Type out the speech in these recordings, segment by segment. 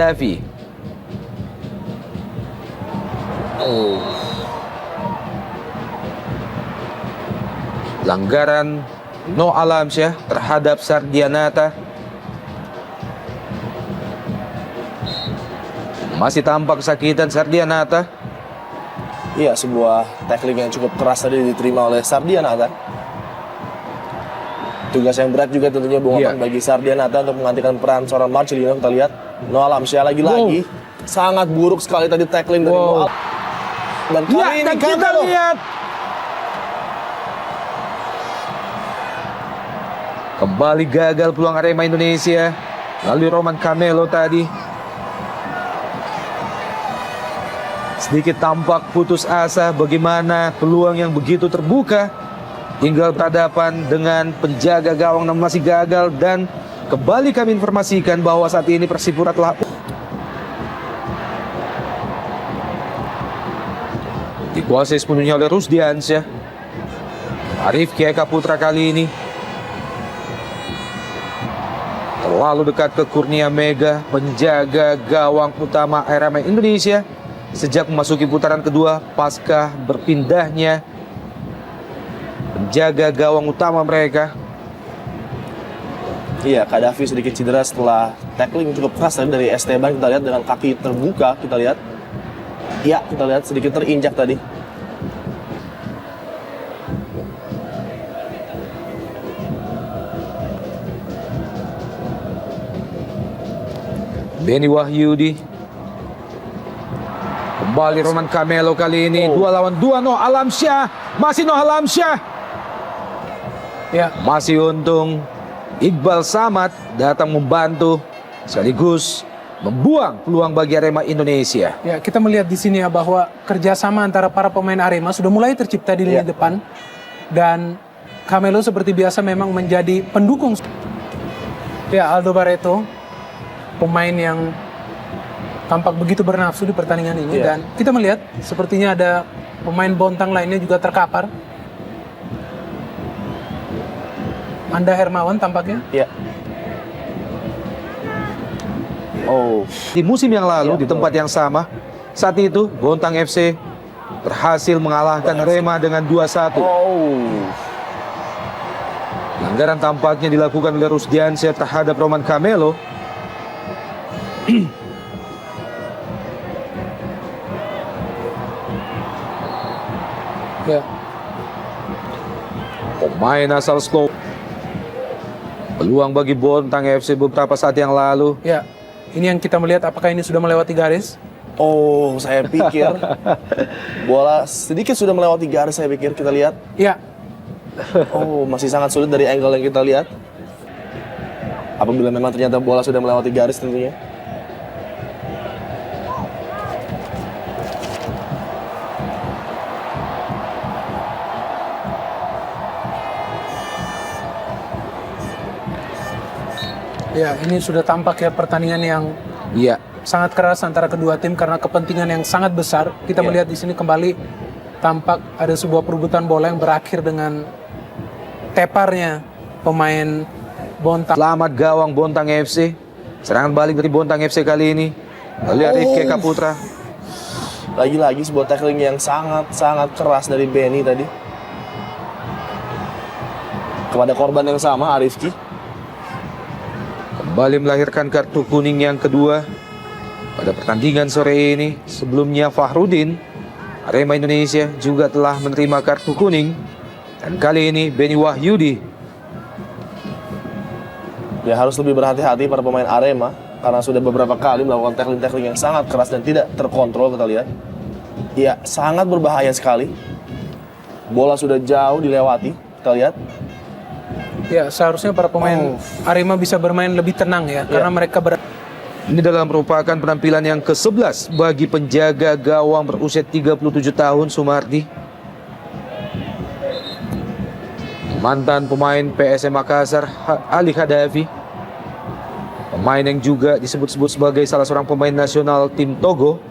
Khadafi. Pelanggaran No Alamsyah terhadap Sardianata. Masih tampak kesakitan Sardianata. Iya, sebuah tackling yang cukup keras tadi diterima oleh Sardianata. Tugas yang berat juga tentunya Bung Oman bagi Sardianata untuk menggantikan peran seorang Marcelino. Kita lihat No Alamsyah lagi-lagi. Sangat buruk sekali tadi tackling dari No Alamsyah. Dan kali ini kita lihat kembali gagal peluang Arema Indonesia melalui Roman Camelo tadi. Sedikit tampak putus asa bagaimana peluang yang begitu terbuka. Tinggal berhadapan dengan penjaga gawang namun masih gagal. Dan kembali kami informasikan bahwa saat ini Persipura telah dikuasai sepenuhnya oleh Rusdiansyah. Arif Eka Putra kali ini terlalu dekat ke Kurnia Mega, penjaga gawang utama Arema Indonesia sejak memasuki putaran kedua pasca berpindahnya penjaga gawang utama mereka. Iya, Khadafi sedikit cedera setelah tackling cukup keras tadi dari Esteban. Kita lihat dengan kaki terbuka, kita lihat. Ya, kita lihat sedikit terinjak tadi. Benny Wahyudi. Kembali Roman Camelo kali ini. 2 lawan 2 No Alamsyah. Masih No Alamsyah. Ya, Masih untung Iqbal Samad datang membantu sekaligus membuang peluang bagi Arema Indonesia. ya kita melihat di sini ya bahwa kerjasama antara para pemain Arema sudah mulai tercipta di lini depan. Dan Camelo seperti biasa memang menjadi pendukung. Ya, Aldo Barreto, pemain yang tampak begitu bernafsu di pertandingan ini. Dan kita melihat sepertinya ada pemain Bontang lainnya juga terkapar. Anda Hermawan tampaknya. Iya. Di musim yang lalu di tempat yang sama, saat itu Bontang FC berhasil mengalahkan Arema dengan 2-1. Pelanggaran tampaknya dilakukan oleh Rusdiansyah terhadap Roman Camelo. Ya. Pemain asal Slow. Peluang bagi Bontang FC beberapa saat yang lalu. Ya, ini yang kita melihat apakah ini sudah melewati garis? Saya pikir bola sedikit sudah melewati garis, saya pikir. Kita lihat. Ya, Masih sangat sulit dari angle yang kita lihat. Apabila memang ternyata bola sudah melewati garis tentunya. ya ini sudah tampak ya pertandingan yang sangat keras antara kedua tim karena kepentingan yang sangat besar. Kita melihat di sini kembali tampak ada sebuah perebutan bola yang berakhir dengan teparnya pemain Bontang. Selamat gawang Bontang FC. Serangan balik dari Bontang FC kali ini. Lalu Arif Eka Putra. Lagi-lagi sebuah tackling yang sangat keras dari Benny tadi. Kepada korban yang sama, Arifki. Kembali melahirkan kartu kuning yang kedua pada pertandingan sore ini. Sebelumnya Fahrudin, Arema Indonesia juga telah menerima kartu kuning. Dan kali ini Benny Wahyudi. Ya, harus lebih berhati-hati para pemain Arema karena sudah beberapa kali melakukan tackling-tackling yang sangat keras dan tidak terkontrol. Kita lihat. Ya, sangat berbahaya sekali. Bola sudah jauh dilewati. Kita lihat. Ya, seharusnya para pemain Arema bisa bermain lebih tenang ya, karena mereka Ini dalam merupakan penampilan yang ke-11 bagi penjaga gawang berusia 37 tahun Sumardi. Mantan pemain PSM Makassar Ali Khadafi. Pemain yang juga disebut-sebut sebagai salah seorang pemain nasional tim Togo.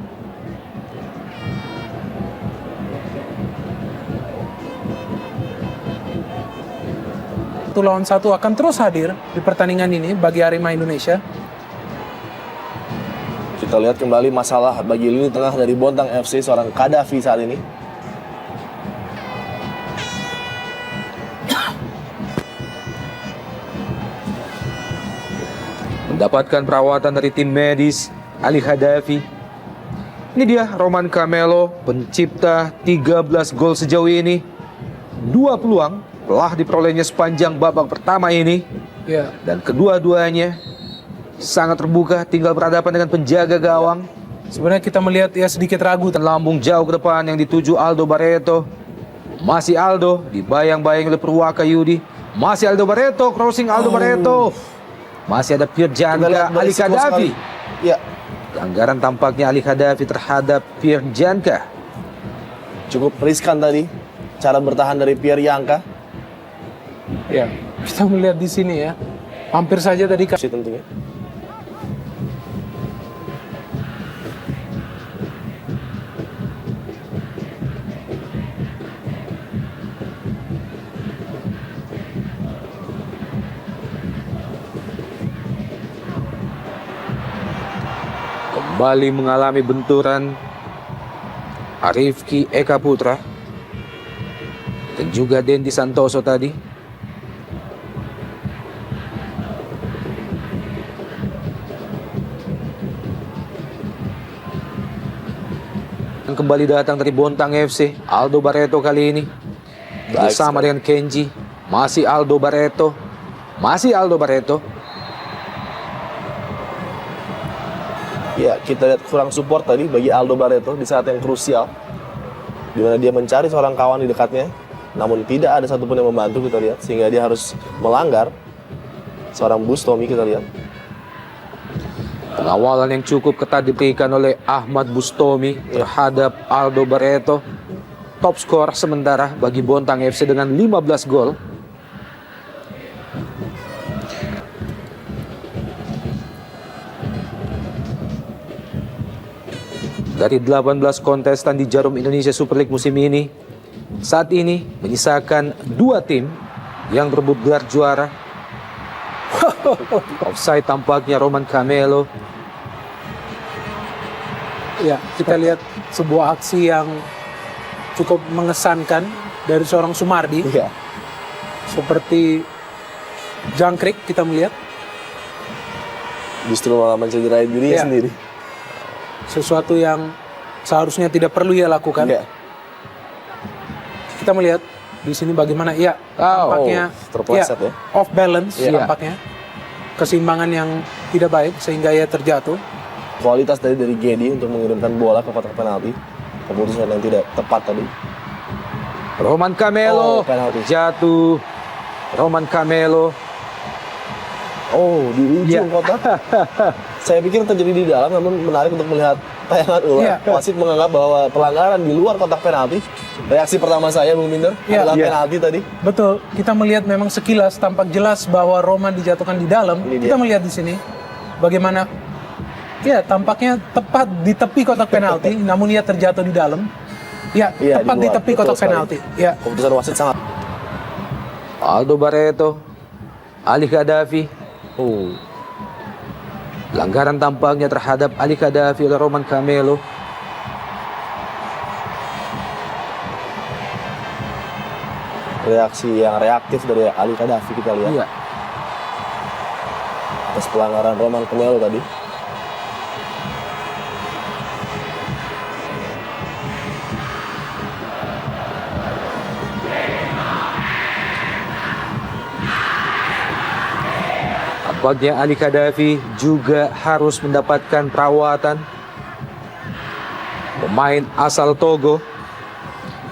Satu lawan satu akan terus hadir di pertandingan ini bagi Arema Indonesia. Kita lihat kembali masalah bagi lini tengah dari Bontang FC, seorang Qaddafi saat ini. Mendapatkan perawatan dari tim medis Ali Qaddafi. Ini dia Roman Camelo, pencipta 13 gol sejauh ini. 2 peluang telah diperolehnya sepanjang babak pertama ini. Ya, Dan kedua-duanya sangat terbuka, tinggal berhadapan dengan penjaga gawang. sebenarnya kita melihat ya sedikit ragu. Dan lambung jauh ke depan yang dituju Aldo Barreto. Masih Aldo, dibayang-bayang oleh Purwaka Yudi. Masih Aldo Barreto, crossing Aldo Barreto. Masih ada Pierre Kita lihat Janka, Ali berisiko Qaddafi. sekali. Ya, Pelanggaran tampaknya Ali Qaddafi terhadap Pierre Janka. cukup riskan tadi cara bertahan dari Pierre Janka. Ya, kita melihat di sini ya. Hampir saja tadi Sih tentunya. Kembali mengalami benturan Arifki Eka Putra dan juga Dendi Santoso tadi. Dan kembali datang dari Bontang FC, Aldo Barreto kali ini bersama dengan Kenji. Masih Aldo Barreto, masih Aldo Barreto. Ya, kita lihat kurang support tadi bagi Aldo Barreto di saat yang krusial, di mana dia mencari seorang kawan di dekatnya, namun tidak ada satupun yang membantu, kita lihat, sehingga dia harus melanggar seorang Bustomi, kita lihat. Pengawalan yang cukup ketat diberikan oleh Ahmad Bustomi terhadap Aldo Barreto. Top skor sementara bagi Bontang FC dengan 15 gol. Dari 18 kontestan di Jarum Indonesia Super League musim ini, saat ini menyisakan 2 tim yang berebut gelar juara. Offside tampaknya Roman Camelo. ya kita lihat sebuah aksi yang cukup mengesankan dari seorang Sumardi. Iya. Seperti jangkrik kita melihat. Justru malah mencederai dirinya Iya. sendiri. Sesuatu yang seharusnya tidak perlu ia lakukan. Iya. Kita melihat di sini bagaimana ya tampaknya terpleset ya. off balance Iya. tampaknya. Keseimbangan yang tidak baik sehingga ia terjatuh. Kualitas dari Gedi untuk mengirimkan bola ke kotak penalti. Keputusan yang tidak tepat tadi. Roman Camelo penalti. jatuh. Roman Camelo. Oh, di ujung Iya. kotak. Saya pikir terjadi di dalam, namun menarik untuk melihat tayangan ulang. Iya. Wasit menganggap bahwa pelanggaran di luar kotak penalti. Reaksi pertama saya, Bung Minder, Iya. adalah Iya. penalti tadi. Betul, kita melihat memang sekilas tampak jelas bahwa Roman dijatuhkan di dalam. Ini dia. Kita melihat di sini bagaimana ya tampaknya tepat di tepi kotak penalti, namun ia terjatuh di dalam. Ya, Iya, tepat di di luar. tepi Betul kotak sekali. penalti. Ya, Keputusan wasit sangat. Aldo Barreto. Ali Qaddafi. Oh, Pelanggaran tampaknya terhadap Ali Qaddafi oleh Roman Camelo. reaksi yang reaktif dari Ali Qaddafi kita lihat. Iya. Atas pelanggaran Roman Camelo tadi. Tampaknya Ali Qaddafi juga harus mendapatkan perawatan. Pemain asal Togo.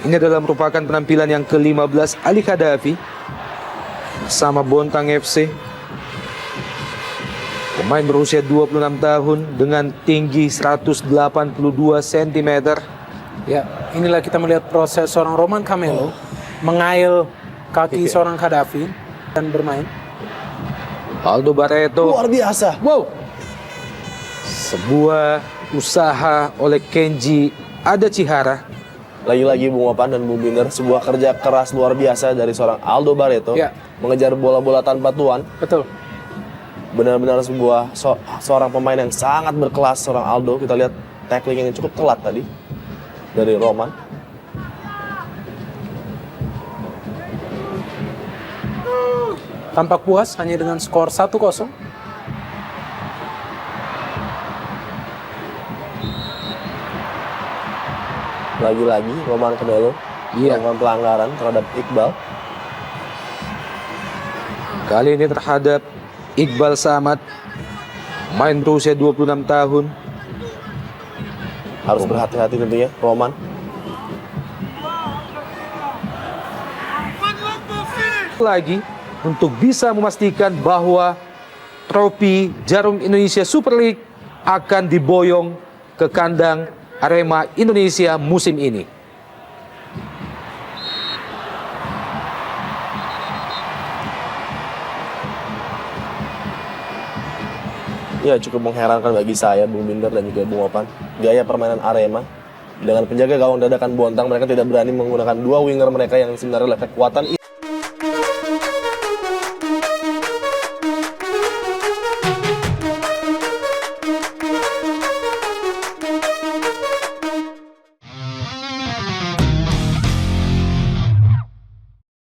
Ini adalah merupakan penampilan yang ke-15 Ali Qaddafi bersama Bontang FC. Pemain berusia 26 tahun dengan tinggi 182 cm. ya, inilah kita melihat proses seorang Roman Camelo mengail kaki seorang Qaddafi dan bermain. Aldo Barreto. Luar biasa. Wow. Sebuah usaha oleh Kenji Adachihara. Lagi-lagi Bung Opan dan Bung Binder, sebuah kerja keras luar biasa dari seorang Aldo Barreto Ya. mengejar bola-bola tanpa tuan. Betul. Benar-benar seorang pemain yang sangat berkelas, seorang Aldo. Kita lihat tackling yang cukup telat tadi dari Roman. Tampak puas hanya dengan skor 1-0. Lagi-lagi Roman Canelo melakukan pelanggaran terhadap Iqbal. Kali ini terhadap Iqbal Samad, main berusia 26 tahun. Harus berhati-hati tentunya Roman. Lagi untuk bisa memastikan bahwa trofi Jarum Indonesia Super League akan diboyong ke kandang Arema Indonesia musim ini. Ya, cukup mengherankan bagi saya, Bung Binder dan juga Bung Opan. Gaya permainan Arema dengan penjaga gawang dadakan Bontang, mereka tidak berani menggunakan dua winger mereka yang sebenarnya adalah kekuatan